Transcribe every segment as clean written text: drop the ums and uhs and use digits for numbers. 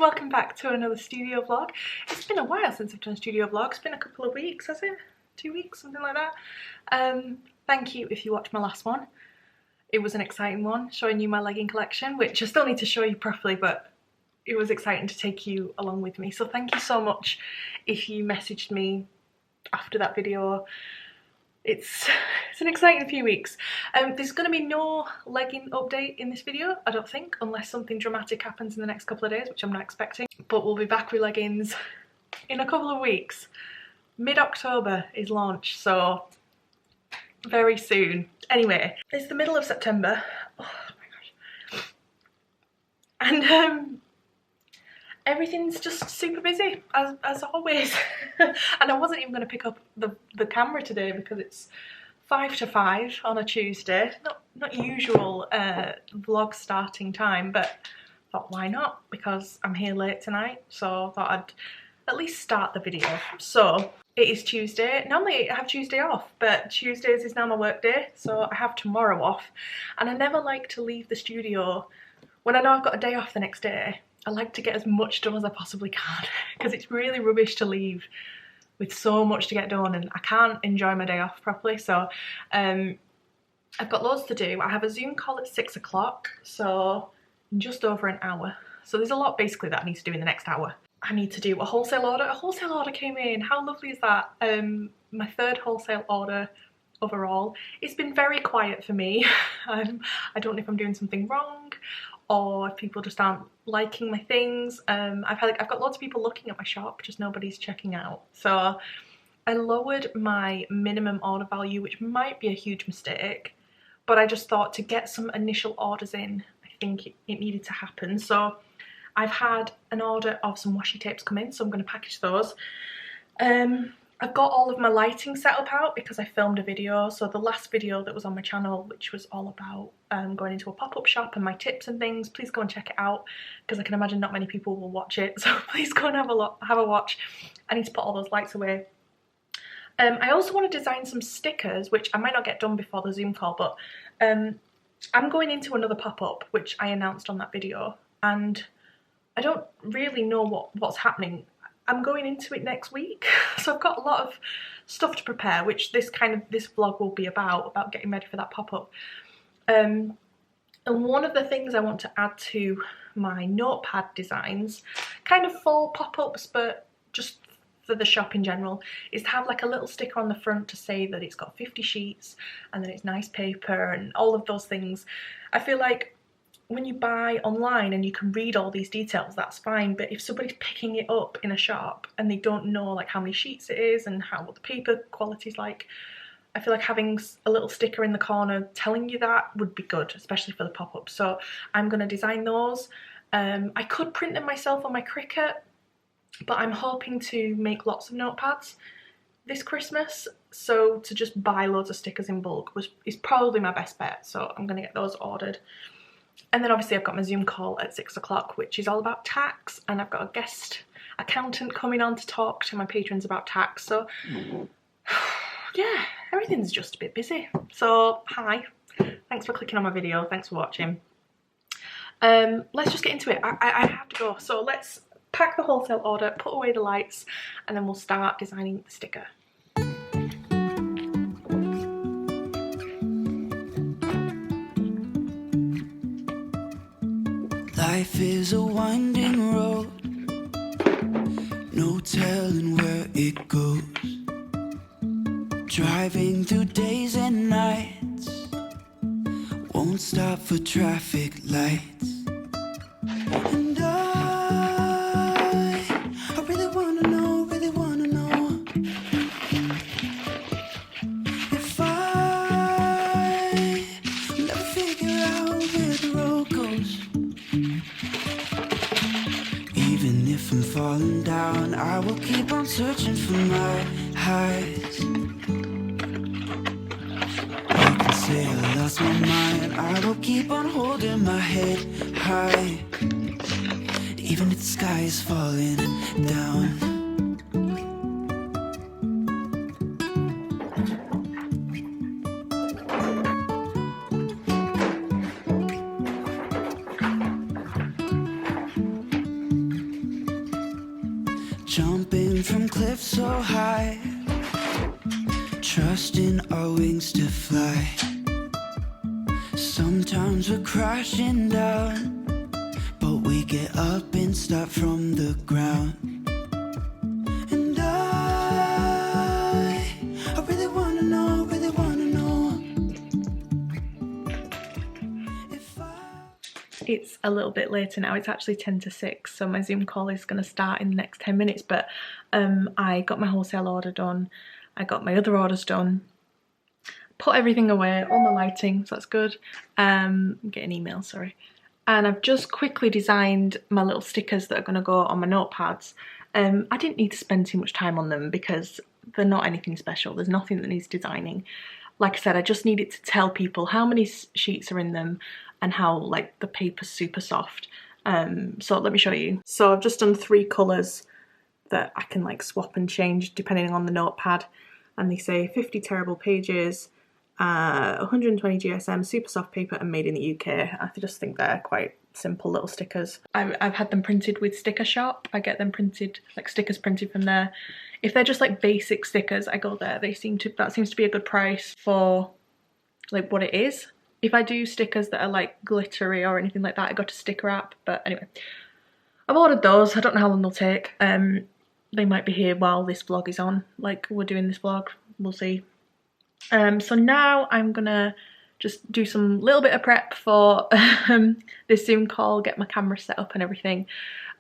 welcome back to another studio vlog. It's been a while since I've done a studio vlog. It's been a couple of weeks, has it? 2 weeks, something like that. Thank you if you watched my last one. It was an exciting one, showing you my legging collection, which I still need to show you properly, but it was exciting to take you along with me. So thank you so much if you messaged me after that video. It's an exciting few weeks. There's going to be no legging update in this video, I don't think, unless something dramatic happens in the next couple of days, which I'm not expecting. But we'll be back with leggings in a couple of weeks. Mid-October is launch, so very soon. Anyway, it's the middle of September. Oh my gosh. And everything's just super busy, as always. And I wasn't even going to pick up the camera today because it's 5 to 5 on a Tuesday. Not usual vlog starting time, but I thought why not? Because I'm here late tonight, so I thought I'd at least start the video. So it is Tuesday. Normally I have Tuesday off, but Tuesdays is now my work day, so I have tomorrow off. And I never like to leave the studio when I know I've got a day off the next day. I like to get as much done as I possibly can because it's really rubbish to leave with so much to get done and I can't enjoy my day off properly. So I've got loads to do. I have a Zoom call at 6 o'clock, so in just over an hour. So there's a lot basically that I need to do in the next hour. I need to do a wholesale order. A wholesale order came in. How lovely is that? My third wholesale order overall. It's been very quiet for me. I don't know if I'm doing something wrong or if people just aren't liking my things. I've got lots of people looking at my shop, just nobody's checking out. So I lowered my minimum order value, which might be a huge mistake, but I just thought to get some initial orders in, I think it needed to happen. So I've had an order of some washi tapes come in, so I'm going to package those. I've got all of my lighting set up out because I filmed a video. So the last video that was on my channel, which was all about going into a pop-up shop and my tips and things, please go and check it out because I can imagine not many people will watch it. So please go and have a watch. I need to put all those lights away. I also want to design some stickers, which I might not get done before the Zoom call, but I'm going into another pop-up, which I announced on that video, and I don't really know what's happening. I'm going into it next week, so I've got a lot of stuff to prepare, which this vlog will be about getting ready for that pop-up. And one of the things I want to add to my notepad designs, kind of full pop-ups, but just for the shop in general, is to have like a little sticker on the front to say that it's got 50 sheets and that it's nice paper and all of those things. I feel like when you buy online and you can read all these details, that's fine, but if somebody's picking it up in a shop and they don't know like how many sheets it is and what the paper quality is like, I feel like having a little sticker in the corner telling you that would be good, especially for the pop-up. So I'm going to design those. I could print them myself on my Cricut, but I'm hoping to make lots of notepads this Christmas, so to just buy loads of stickers in bulk is probably my best bet, so I'm going to get those ordered. And then obviously I've got my Zoom call at 6 o'clock, which is all about tax, and I've got a guest accountant coming on to talk to my patrons about tax. So yeah, everything's just a bit busy. So hi, thanks for clicking on my video, thanks for watching. Let's just get into it. I have to go, so let's pack the wholesale order, put away the lights, and then we'll start designing the sticker. Life is a winding road, no telling where it goes. Driving through days and nights, won't stop for traffic lights. And I really wanna know if I never figure out where the road goes. Even if I'm falling down, I will keep on searching for my highs. I can say I lost my mind, I will keep on holding my head high, even if the sky is falling down. lift so high, trusting our wings to fly. Sometimes we're crashing down, but we get up and start from the ground. And I really wanna know if It's a little bit later now. It's actually 10 to 6, so my Zoom call is going to start in the next 10 minutes, but I got my wholesale order done. I got my other orders done. Put everything away, all my lighting, so that's good. I'm getting emails, sorry. And I've just quickly designed my little stickers that are going to go on my notepads. I didn't need to spend too much time on them because they're not anything special. There's nothing that needs designing. Like I said, I just needed to tell people how many sheets are in them and how like the paper's super soft. So let me show you. So I've just done 3 colours that I can like swap and change depending on the notepad, and they say 50 terrible pages, 120 GSM, super soft paper, and made in the UK. I just think they're quite simple little stickers. I've had them printed with Sticker Shop. I get them printed, like stickers printed from there. If they're just like basic stickers, I go there. That seems to be a good price for like what it is. If I do stickers that are like glittery or anything like that, I go to Sticker App. But anyway, I've ordered those. I don't know how long they'll take. They might be here while this vlog is on. Like we're doing this vlog, we'll see. So now I'm gonna just do some little bit of prep for this Zoom call, get my camera set up and everything.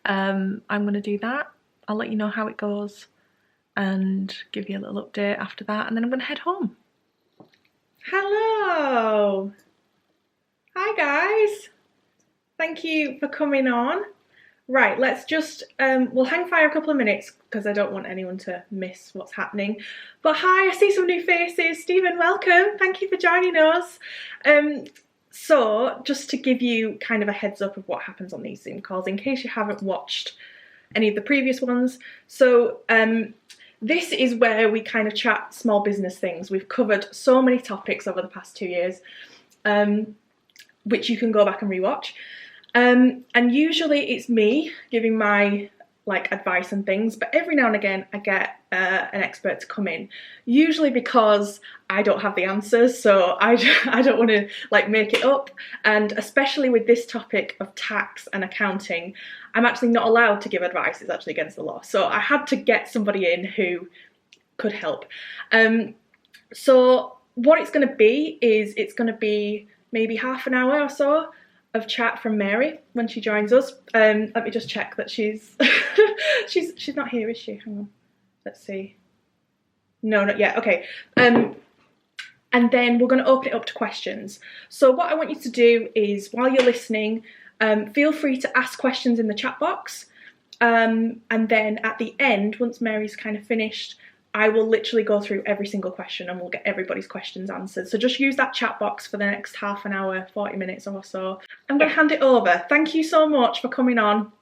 I'm gonna do that. I'll let you know how it goes and give you a little update after that, and then I'm gonna head home. Hello! Hi guys! Thank you for coming on. Right, let's just, we'll hang fire a couple of minutes because I don't want anyone to miss what's happening. But hi, I see some new faces. Stephen, welcome. Thank you for joining us. So just to give you kind of a heads up of what happens on these Zoom calls in case you haven't watched any of the previous ones. So this is where we kind of chat small business things. We've covered so many topics over the past 2 years, which you can go back and rewatch. And usually it's me giving my like advice and things, but every now and again I get an expert to come in, usually because I don't have the answers, so I don't want to like make it up. And especially with this topic of tax and accounting, I'm actually not allowed to give advice. It's actually against the law, so I had to get somebody in who could help. So what it's going to be is it's going to be maybe half an hour or so of chat from Mary when she joins us. Let me just check that she's she's not here, is she? Hang on, let's see. No, not yet. Okay. And then we're going to open it up to questions. So what I want you to do is, while you're listening, feel free to ask questions in the chat box, and then at the end, once Mary's kind of finished, I will literally go through every single question and we'll get everybody's questions answered. So just use that chat box for the next half an hour, 40 minutes or so. I'm going to hand it over. Thank you so much for coming on,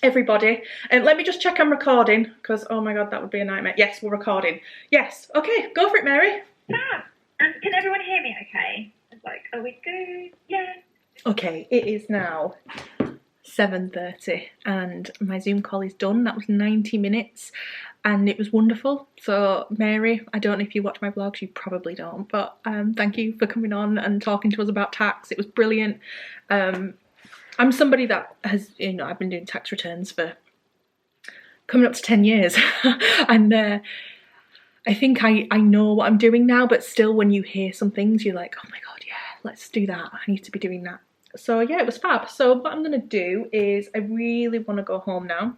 everybody. And let me just check I'm recording, because oh my god, that would be a nightmare. Yes, we're recording. Yes, okay, go for it, Mary. Fab. Can everyone hear me okay? It's like, are we good? Yeah. Okay, it is now 7:30 and my Zoom call is done. That was 90 minutes and it was wonderful. So Mary, I don't know if you watch my vlogs, you probably don't, but thank you for coming on and talking to us about tax. It was brilliant. I'm somebody that has, you know, I've been doing tax returns for coming up to 10 years and I think I know what I'm doing now, but still when you hear some things you're like, oh my god, yeah, let's do that. I need to be doing that. So yeah, it was fab. So what I'm gonna do is I really want to go home now,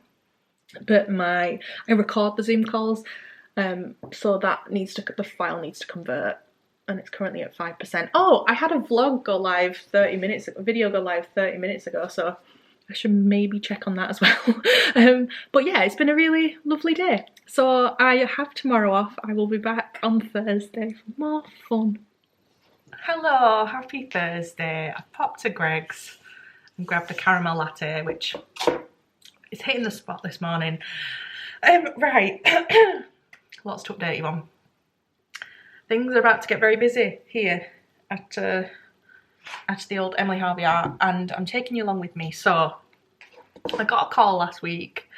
but I record the Zoom calls, so that the file needs to convert, and it's currently at 5%. Oh, I had a vlog go live 30 minutes ago, video go live 30 minutes ago, so I should maybe check on that as well. But yeah, it's been a really lovely day. So I have tomorrow off. I will be back on Thursday for more fun. Hello, happy Thursday. I popped to Greg's and grabbed a caramel latte, which is hitting the spot this morning. Right, lots to update you on. Things are about to get very busy here at the old Emily Harvey Art, and I'm taking you along with me. So I got a call last week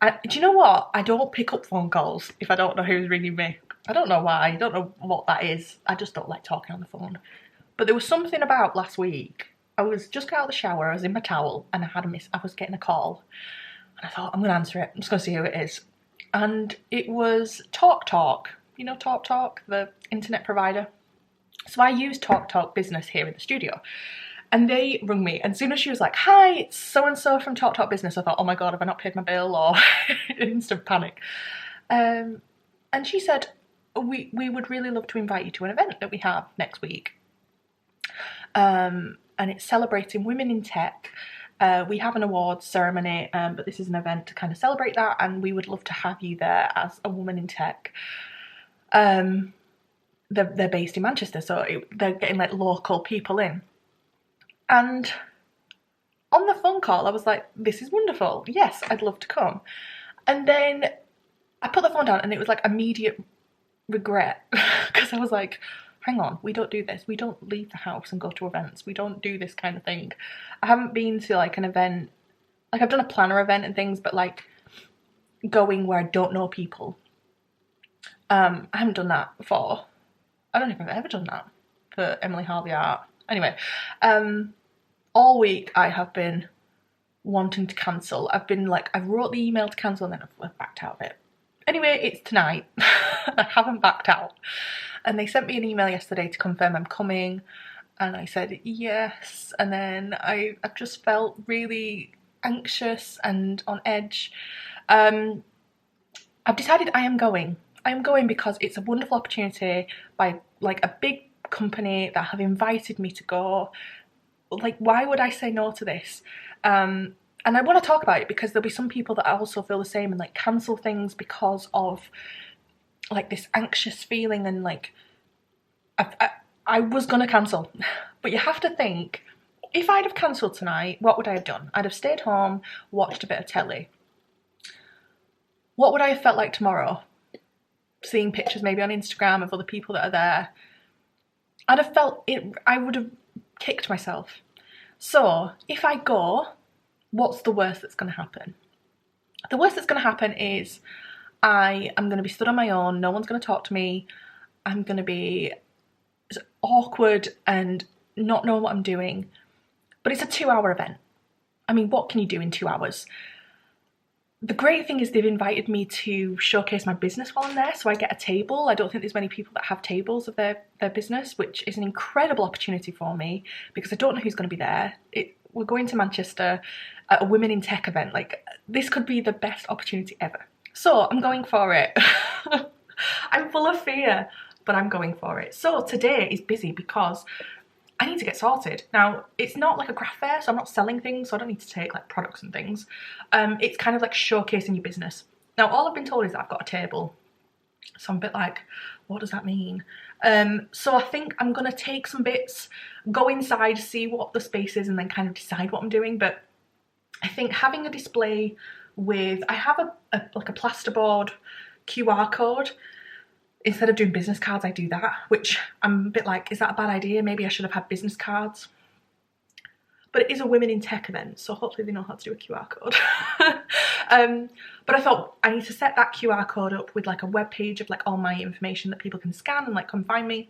Do you know what? I don't pick up phone calls if I don't know who's ringing me. I don't know why. I don't know what that is. I just don't like talking on the phone. But there was something about last week. I was just got out of the shower. I was in my towel, and I was getting a call, and I thought, I'm going to answer it. I'm just going to see who it is. And it was TalkTalk. You know TalkTalk, the internet provider. So I use TalkTalk Business here in the studio. And they rung me, and as soon as she was like, hi, it's so-and-so from TalkTalk Business, I thought, oh my God, have I not paid my bill? Or instant panic. And she said, we would really love to invite you to an event that we have next week. And it's celebrating women in tech. We have an awards ceremony, but this is an event to kind of celebrate that, and we would love to have you there as a woman in tech. They're based in Manchester, so they're getting like local people in. And on the phone call, I was like, this is wonderful. Yes, I'd love to come. And then I put the phone down, and it was like immediate regret, because I was like, hang on, we don't do this. We don't leave the house and go to events. We don't do this kind of thing. I haven't been to like an event, like I've done a planner event and things, but like going where I don't know people. I haven't done that before. I don't think I've ever done that for Emily Harvey Art. Anyway, all week I have been wanting to cancel. I wrote the email to cancel, and then I've backed out of it. Anyway, it's tonight. I haven't backed out. And they sent me an email yesterday to confirm I'm coming. And I said yes. And then I've just felt really anxious and on edge. I've decided I am going. I am going because it's a wonderful opportunity by like a big company that have invited me to go. Like, why would I say no to this? And I want to talk about it because there'll be some people that also feel the same and like cancel things because of like this anxious feeling, and like I was gonna cancel. But you have to think, if I'd have cancelled tonight, what would I have done? I'd have stayed home, watched a bit of telly. What would I have felt like tomorrow? Seeing pictures maybe on Instagram of other people that are there. I'd have felt it, I would have kicked myself. So if I go, what's the worst that's going to happen? The worst that's going to happen is I am going to be stood on my own. No one's going to talk to me. I'm going to be awkward and not know what I'm doing. But it's a 2-hour event. I mean, what can you do in 2 hours? The great thing is they've invited me to showcase my business while I'm there, so I get a table. I don't think there's many people that have tables of their business, which is an incredible opportunity for me because I don't know who's going to be there. We're going to Manchester at a Women in Tech event. Like, this could be the best opportunity ever. So I'm going for it. I'm full of fear, but I'm going for it. So today is busy because I need to get sorted. Now, it's not like a craft fair, so I'm not selling things, so I don't need to take like products and things. It's kind of like showcasing your business. Now, all I've been told is that I've got a table. So I'm a bit like, what does that mean? So I think I'm gonna take some bits, go inside, see what the space is, and then kind of decide what I'm doing. But I think having a display with, I have like a plasterboard QR code. Instead of doing business cards, I do that, which I'm a bit like, is that a bad idea? Maybe I should have had business cards. But it is a Women in Tech event, so hopefully they know how to do a QR code. But I thought I need to set that QR code up with like a web page of like all my information that people can scan and like come find me.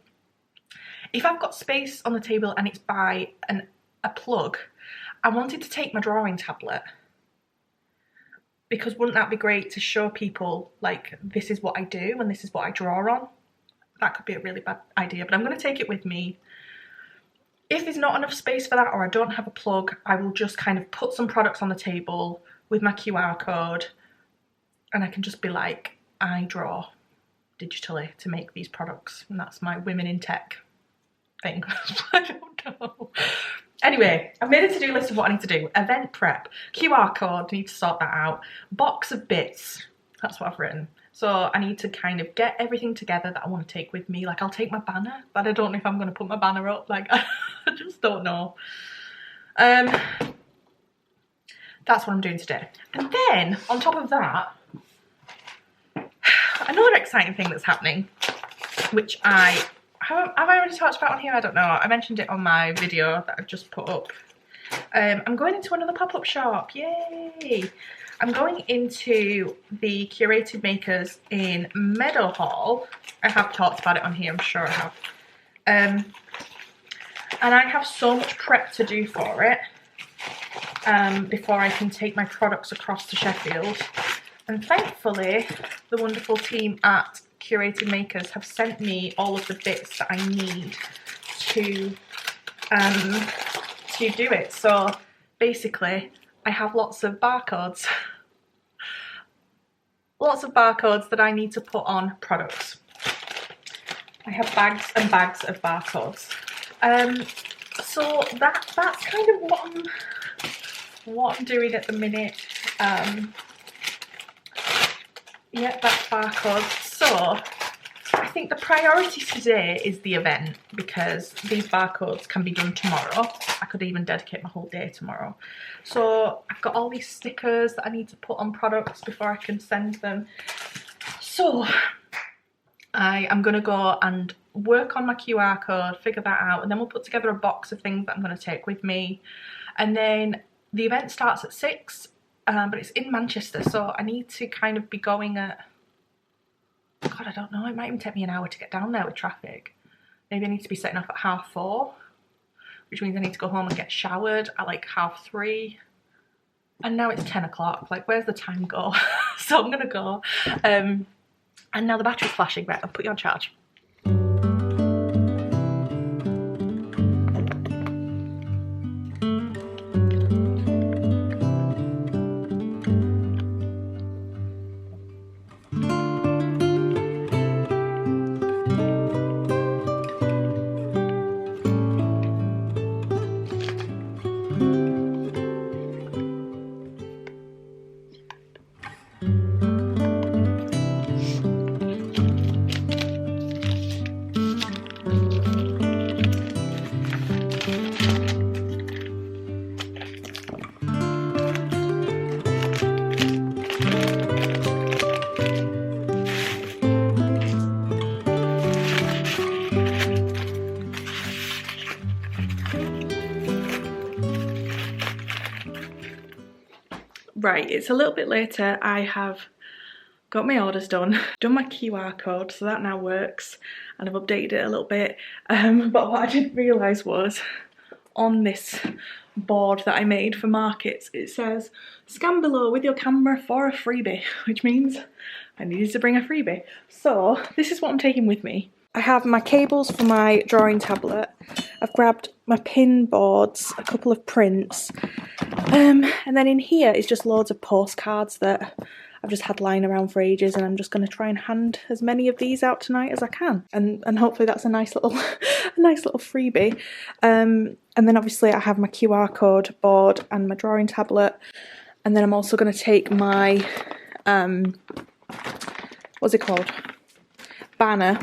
If I've got space on the table and it's by a plug, I wanted to take my drawing tablet. Because wouldn't that be great to show people, like, this is what I do and this is what I draw on? That could be a really bad idea, but I'm going to take it with me. If there's not enough space for that, or I don't have a plug, I will just kind of put some products on the table with my QR code, and I can just be like, I draw digitally to make these products, and that's my Women in Tech thing. I don't know. Anyway, I've made a to-do list of what I need to do. Event prep, QR code, need to sort that out. Box of bits, that's what I've written. So I need to kind of get everything together that I want to take with me. Like, I'll take my banner, but I don't know if I'm going to put my banner up. Like, I just don't know. That's what I'm doing today. And then, on top of that, another exciting thing that's happening, which have I already talked about on here? I don't know. I mentioned it on my video that I've just put up. I'm going into another pop-up shop. Yay! I'm going into the Curated Makers in Meadowhall. I have talked about it on here, I'm sure I have. And I have so much prep to do for it before I can take my products across to Sheffield. And thankfully, the wonderful team at Curated Makers have sent me all of the bits that I need to do it. So basically, I have lots of barcodes. Lots of barcodes that I need to put on products. I have bags and bags of barcodes. So that's kind of what I'm doing at the minute. Yeah, that's barcodes. So I think the priority today is the event, because these barcodes can be done tomorrow. I could even dedicate my whole day tomorrow. So I've got all these stickers that I need to put on products before I can send them. So I am going to go and work on my QR code, figure that out, and then we'll put together a box of things that I'm going to take with me. And then the event starts at 6, but it's in Manchester, so I need to kind of be going at, God, I don't know, it might even take me an hour to get down there with traffic. Maybe I need to be setting off at 4:30, which means I need to go home and get showered at like 3:30. And now it's 10 o'clock, like where's the time go? So I'm gonna go. And now the battery's flashing. Right, I'll put you on charge. Right, it's a little bit later. I have got my orders done my QR code, so that now works, and I've updated it a little bit. But what I didn't realise was on this board that I made for markets, it says scan below with your camera for a freebie, which means I needed to bring a freebie. So this is what I'm taking with me. I have my cables for my drawing tablet. I've grabbed my pin boards, a couple of prints, and then in here is just loads of postcards that I've just had lying around for ages, and I'm just going to try and hand as many of these out tonight as I can, and hopefully that's a nice little freebie. And then obviously I have my QR code board and my drawing tablet, and then I'm also going to take my what's it called, banner,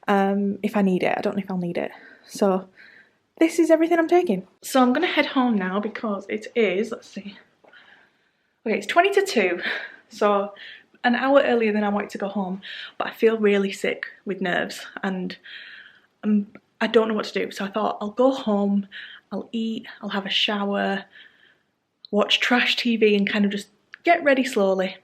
if I need it. I don't know if I'll need it. So this is everything I'm taking. So I'm going to head home now because it is, let's see, okay, it's 20 to 2, so an hour earlier than I wanted to go home, but I feel really sick with nerves, and I don't know what to do. So I thought I'll go home, I'll eat, I'll have a shower, watch trash TV and kind of just get ready slowly.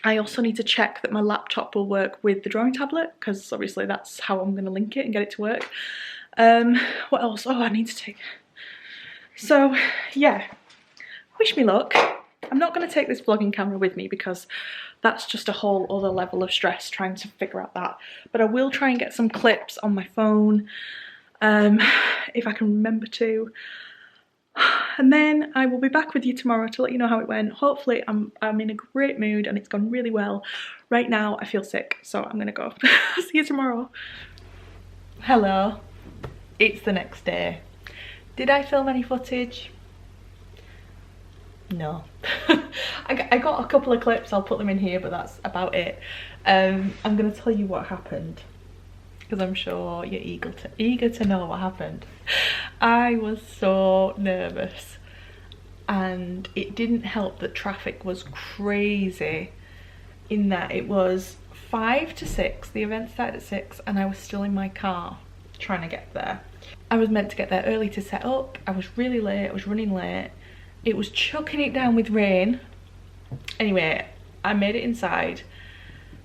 I also need to check that my laptop will work with the drawing tablet, because obviously that's how I'm going to link it and get it to work. What else? Oh, I need to take... So, yeah. Wish me luck. I'm not going to take this vlogging camera with me because that's just a whole other level of stress trying to figure out that. But I will try and get some clips on my phone, if I can remember to. And then I will be back with you tomorrow to let you know how it went. Hopefully I'm in a great mood and it's gone really well. Right now I feel sick, so I'm gonna go. See you tomorrow. Hello, it's the next day. Did I film any footage? No. I got a couple of clips, I'll put them in here, but that's about it. I'm gonna tell you what happened, because I'm sure you're eager to know what happened. I was so nervous, and it didn't help that traffic was crazy, in that it was 5 to 6, the event started at 6, and I was still in my car trying to get there. I was meant to get there early to set up. I was really late, I was running late. It was chucking it down with rain, Anyway, I made it inside,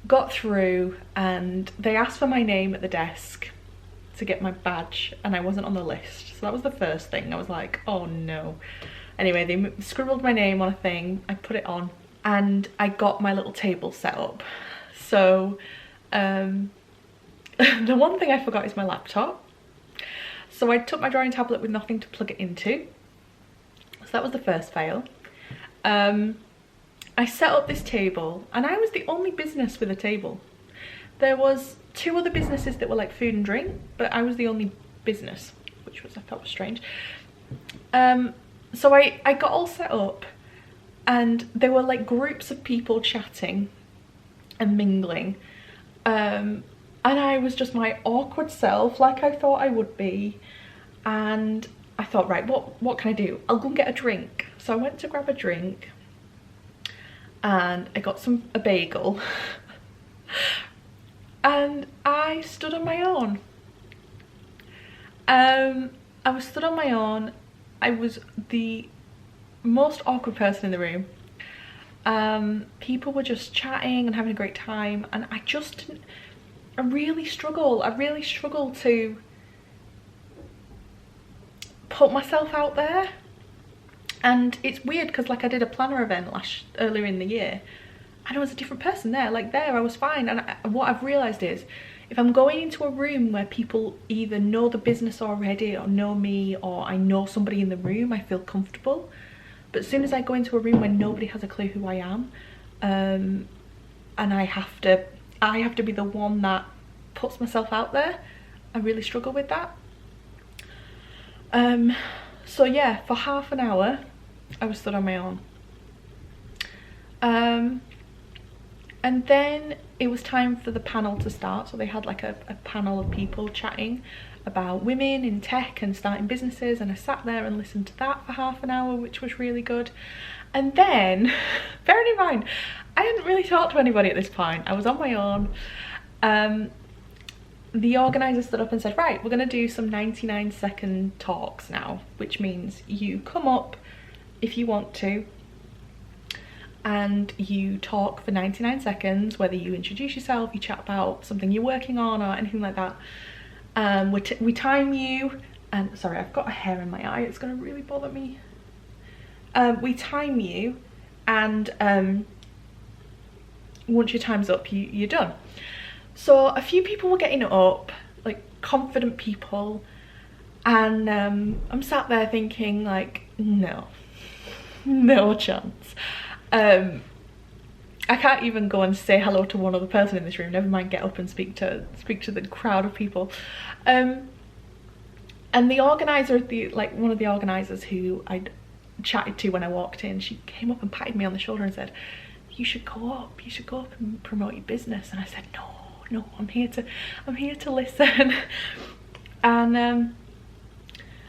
got through, and they asked for my name at the desk to get my badge, and I wasn't on the list. So that was the first thing. I was like, oh no. Anyway, they scribbled my name on a thing, I put it on, and I got my little table set up. So the one thing I forgot is my laptop. So I took my drawing tablet with nothing to plug it into. So that was the first fail. I set up this table, and I was the only business with a table. There was 2 other businesses that were like food and drink, but I was the only business, which I thought was strange. So I got all set up, and there were like groups of people chatting and mingling, and I was just my awkward self, like I thought I would be. And I thought, right, what can I do? I'll go and get a drink. So I went to grab a drink, and I got a bagel, and I stood on my own. I was stood on my own. I was the most awkward person in the room. People were just chatting and having a great time, and I really struggle to put myself out there. And it's weird because like I did a planner event earlier in the year, and I was a different person there. Like there I was fine, and what I've realised is if I'm going into a room where people either know the business already or know me, or I know somebody in the room, I feel comfortable. But as soon as I go into a room where nobody has a clue who I am, and I have to be the one that puts myself out there, I really struggle with that. So yeah, for half an hour I was stood on my own, and then it was time for the panel to start. So they had like a panel of people chatting about women in tech and starting businesses, and I sat there and listened to that for half an hour, which was really good. And then, bearing in mind, I hadn't really talked to anybody at this point, I was on my own. The organizer stood up and said, right, we're going to do some 99-second talks now, which means you come up if you want to, and you talk for 99 seconds, whether you introduce yourself, you chat about something you're working on or anything like that. We time you, and sorry, I've got a hair in my eye, it's going to really bother me. We time you, and once your time's up, you're done. So a few people were getting up, like confident people, and I'm sat there thinking like, no chance. I can't even go and say hello to one other person in this room, never mind get up and speak to the crowd of people. And the organizer, one of the organizers who I'd chatted to when I walked in, she came up and patted me on the shoulder and said, you should go up and promote your business. And I said, no, I'm here to listen. And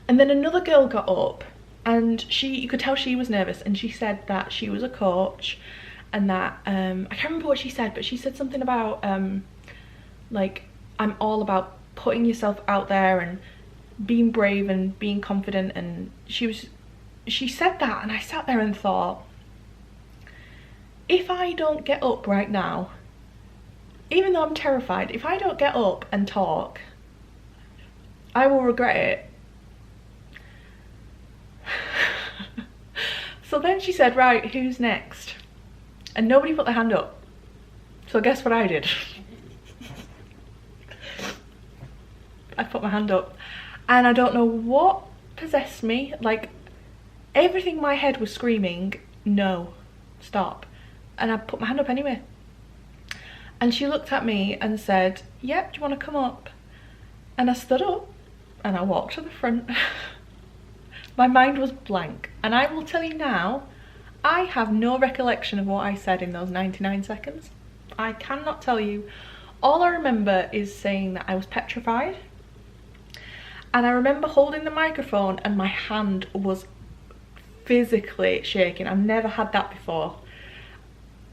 then another girl got up, and you could tell she was nervous, and she said that she was a coach, and that I can't remember what she said, but she said something about like, I'm all about putting yourself out there and being brave and being confident. And she said that, and I sat there and thought, if I don't get up right now, even though I'm terrified, if I don't get up and talk, I will regret it. So then she said, right, who's next? And nobody put their hand up. So guess what I did? I put my hand up, and I don't know what possessed me, like everything in my head was screaming, no, stop. And I put my hand up anyway. And she looked at me and said, yep, do you want to come up? And I stood up and I walked to the front. My mind was blank, and I will tell you now, I have no recollection of what I said in those 99 seconds. I cannot tell you. All I remember is saying that I was petrified, and I remember holding the microphone and my hand was physically shaking. I've never had that before,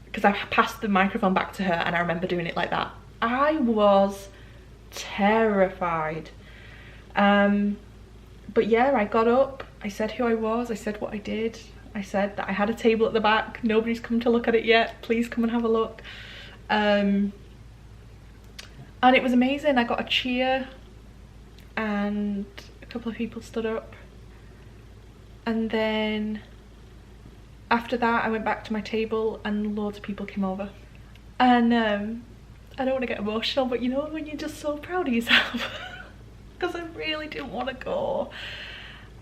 because I passed the microphone back to her and I remember doing it like that. I was terrified. But yeah, I got up, I said who I was, I said what I did, I said that I had a table at the back. Nobody's come to look at it yet. Please come and have a look. And it was amazing. I got a cheer and a couple of people stood up. And then after that I went back to my table and loads of people came over. And I don't want to get emotional, but you know when you're just so proud of yourself? Because I really didn't want to go.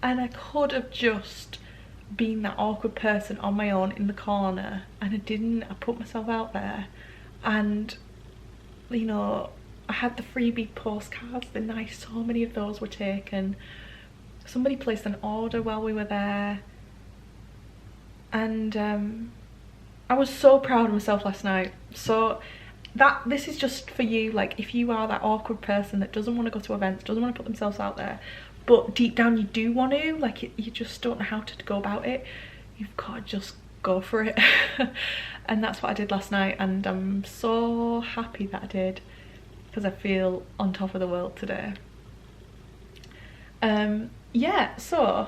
And I could have just been that awkward person on my own in the corner, and I didn't. I put myself out there, and you know, I had the freebie postcards. They're nice. So many of those were taken. Somebody placed an order while we were there, and I was so proud of myself last night. So this is just for you, like if you are that awkward person that doesn't want to go to events, doesn't want to put themselves out there, but deep down you do want to, like you just don't know how to go about it, you've got to just go for it. And that's what I did last night, and I'm so happy that I did, because I feel on top of the world today. Yeah, so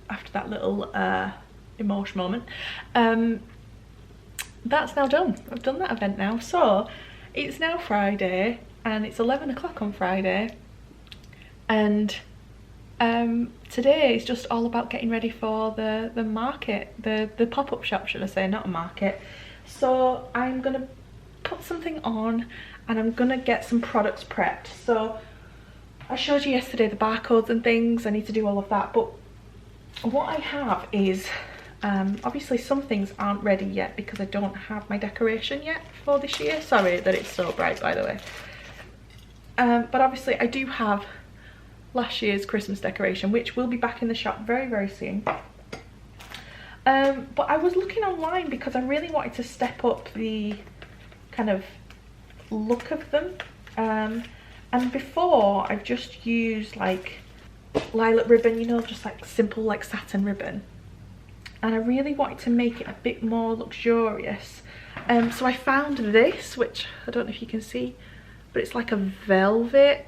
after that little emotional moment, that's now done. I've done that event now. So it's now Friday, and it's 11 o'clock on Friday, and today is just all about getting ready for the market, the pop-up shop, should I say, not a market. So I'm gonna put something on, and I'm gonna get some products prepped. So I showed you yesterday the barcodes and things. I need to do all of that, but what I have is obviously some things aren't ready yet because I don't have my decoration yet for this year. Sorry that it's so bright, by the way. But obviously I do have last year's Christmas decoration, which will be back in the shop very, very soon. But I was looking online because I really wanted to step up the kind of look of them. And before I've just used like lilac ribbon, you know, just like simple like satin ribbon. And I really wanted to make it a bit more luxurious. So I found this, which I don't know if you can see, but it's like a velvet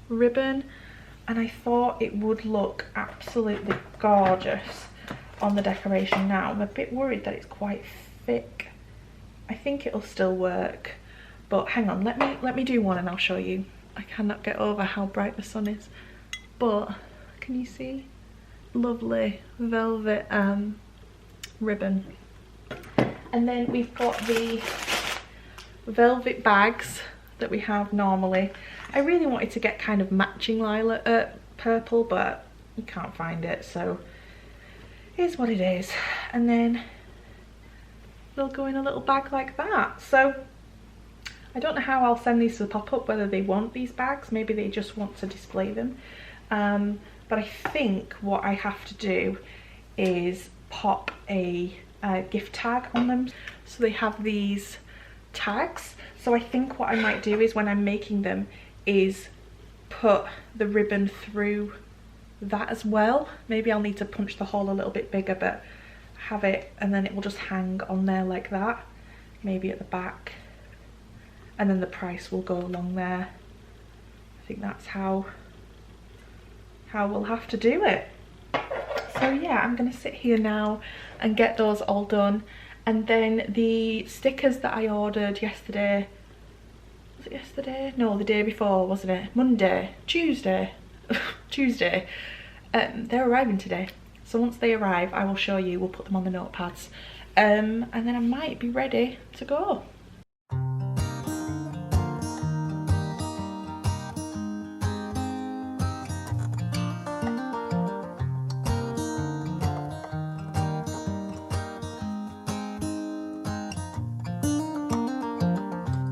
ribbon, and I thought it would look absolutely gorgeous on the decoration. Now I'm a bit worried that it's quite thick. I think it'll still work, but hang on, let me do one and I'll show you. I cannot get over how bright the sun is, but can you see? Lovely velvet ribbon. And then we've got the velvet bags that we have normally. I really wanted to get kind of matching lilac purple, but you can't find it, so here's what it is. And then they'll go in a little bag like that. So I don't know how I'll send these to the pop-up, whether they want these bags, maybe they just want to display them. But I think what I have to do is pop a gift tag on them, so they have these tags. So I think what I might do is, when I'm making them, is put the ribbon through that as well. Maybe I'll need to punch the hole a little bit bigger, but have it, and then it will just hang on there like that, maybe at the back, and then the price will go along there. I think that's how we'll have to do it. So yeah, I'm gonna sit here now and get those all done. And then the stickers that I ordered yesterday, was it yesterday? No, the day before, wasn't it? Monday, Tuesday, Tuesday. They're arriving today. So once they arrive, I will show you, we'll put them on the notepads. And then I might be ready to go.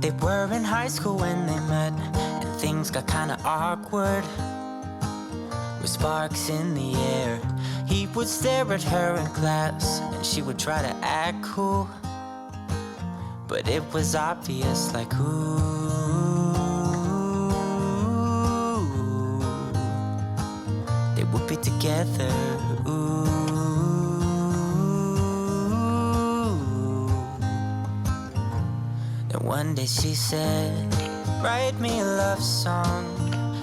They were in high school when they met, and things got kinda awkward. With sparks in the air, he would stare at her in class, and she would try to act cool. But it was obvious, like, ooh, they would be together, ooh. Then one day she said, write me a love song,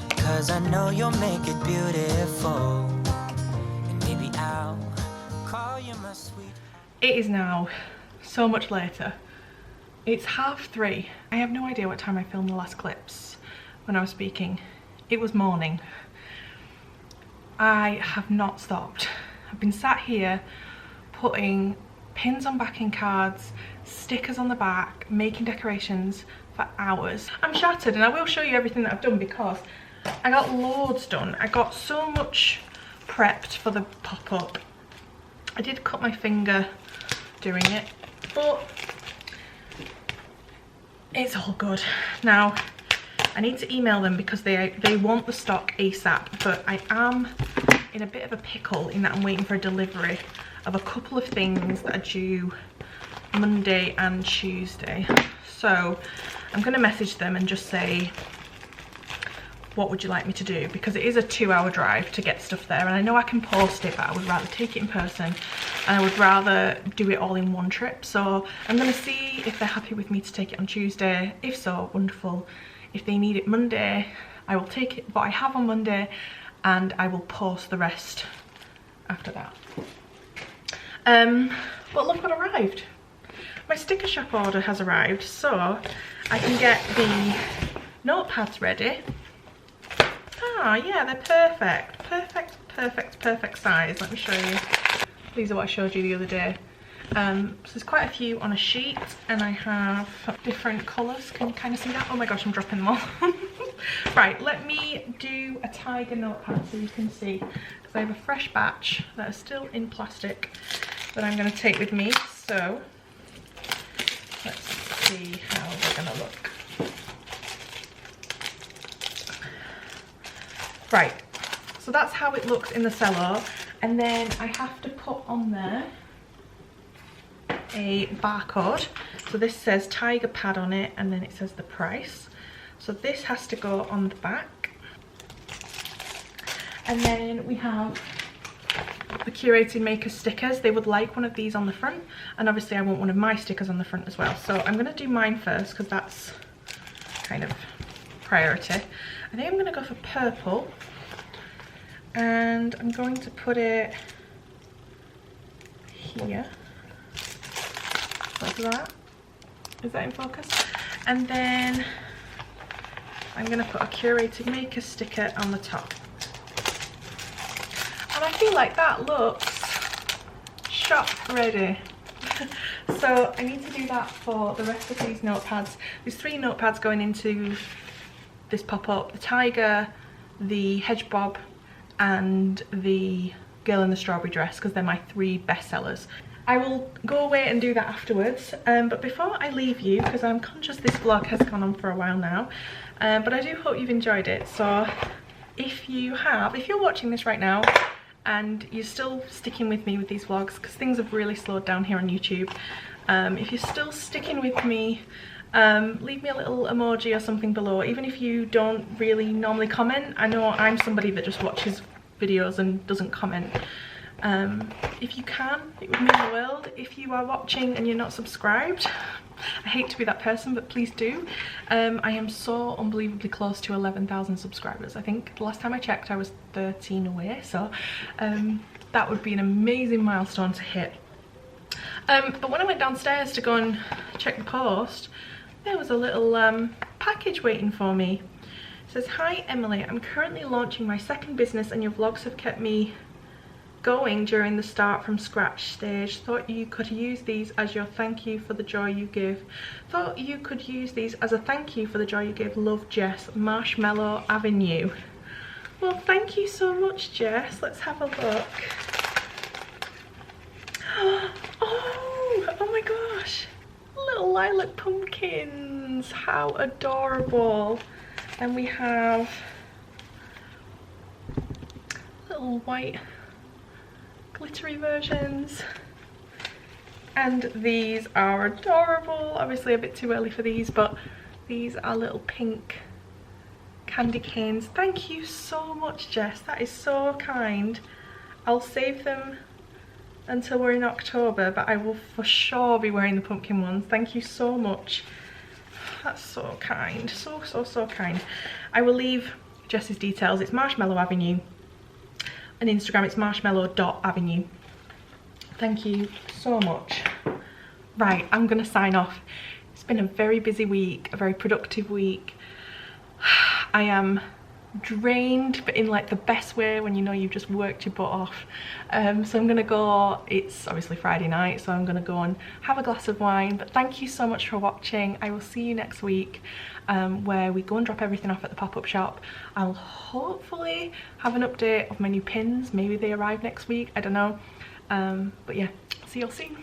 'cause I know you'll make it beautiful. And maybe I'll It is now so much later. It's 3:30. I have no idea what time I filmed the last clips when I was speaking. It was morning. I have not stopped. I've been sat here putting pins on backing cards, stickers on the back, making decorations for hours. I'm shattered, and I will show you everything that I've done because I got loads done. I got so much prepped for the pop-up. I did cut my finger doing it, but it's all good. Now, I need to email them because they want the stock ASAP, but I am in a bit of a pickle in that I'm waiting for a delivery of a couple of things that are due Monday and Tuesday. So I'm going to message them and just say, what would you like me to do? Because it is a 2-hour drive to get stuff there, and I know I can post it, but I would rather take it in person, and I would rather do it all in one trip. So I'm going to see if they're happy with me to take it on Tuesday. If so, wonderful. If they need it Monday, I will take it what I have on Monday, and I will post the rest after that. But look what arrived. My sticker shop order has arrived, so I can get the notepads ready. Ah, yeah, they're perfect. Perfect size. Let me show you. These are what I showed you the other day. So there's quite a few on a sheet, and I have different colours. Can you kind of see that? Oh my gosh, I'm dropping them all. Right, let me do a tiger notepad so you can see, because I have a fresh batch that are still in plastic that I'm going to take with me. So let's see how they're going to look. Right, so that's how it looks in the cello, and then I have to put on there a barcode. So this says tiger pad on it, and then it says the price. So this has to go on the back. And then we have the Curated Maker stickers. They would like one of these on the front, and obviously I want one of my stickers on the front as well. So I'm going to do mine first because that's kind of priority. I think I'm going to go for purple, and I'm going to put it here, like that. Is that in focus? And then I'm going to put a Curated Maker sticker on the top. And I feel like that looks shop ready. So I need to do that for the rest of these notepads. There's 3 notepads going into this pop-up: the tiger, the hedge bob, and the girl in the strawberry dress, because they're my 3 best sellers. I will go away and do that afterwards, but before I leave you, because I'm conscious this vlog has gone on for a while now, but I do hope you've enjoyed it. So if you're watching this right now and you're still sticking with me with these vlogs, because things have really slowed down here on YouTube, if you're still sticking with me, leave me a little emoji or something below. Even if you don't really normally comment, I know I'm somebody that just watches videos and doesn't comment. If you can, it would mean the world. If you are watching and you're not subscribed, I hate to be that person, but please do. I am so unbelievably close to 11,000 subscribers. I think the last time I checked I was 13 away, so that would be an amazing milestone to hit. But when I went downstairs to go and check the post, there was a little package waiting for me. It says, "Hi Emily, I'm currently launching my 2nd business and your vlogs have kept me going during the start from scratch stage. Thought you could use these as your thank you for the joy you give. Thought you could use these as a thank you for the joy you give. Love, Jess, Marshmallow Avenue." Well, thank you so much, Jess. Let's have a look. Oh my gosh. Little lilac pumpkins. How adorable. And we have little white glittery versions, and these are adorable. Obviously a bit too early for these, but these are little pink candy canes. Thank you so much, Jess. That is so kind. I'll save them until we're in October, but I will for sure be wearing the pumpkin ones. Thank you so much. That's so kind. So kind. I will leave Jess's details. It's Marshmallow Avenue. On Instagram it's marshmallow.avenue Thank you so much. Right, I'm gonna sign off. It's been a very busy week, a very productive week. I am drained, but in like the best way, when you know you've just worked your butt off. So I'm gonna go, it's obviously Friday night, so I'm gonna go and have a glass of wine. But thank you so much for watching. I will see you next week, where we go and drop everything off at the pop-up shop. I'll hopefully have an update of my new pins. Maybe they arrive next week, I don't know. But yeah, see you all soon.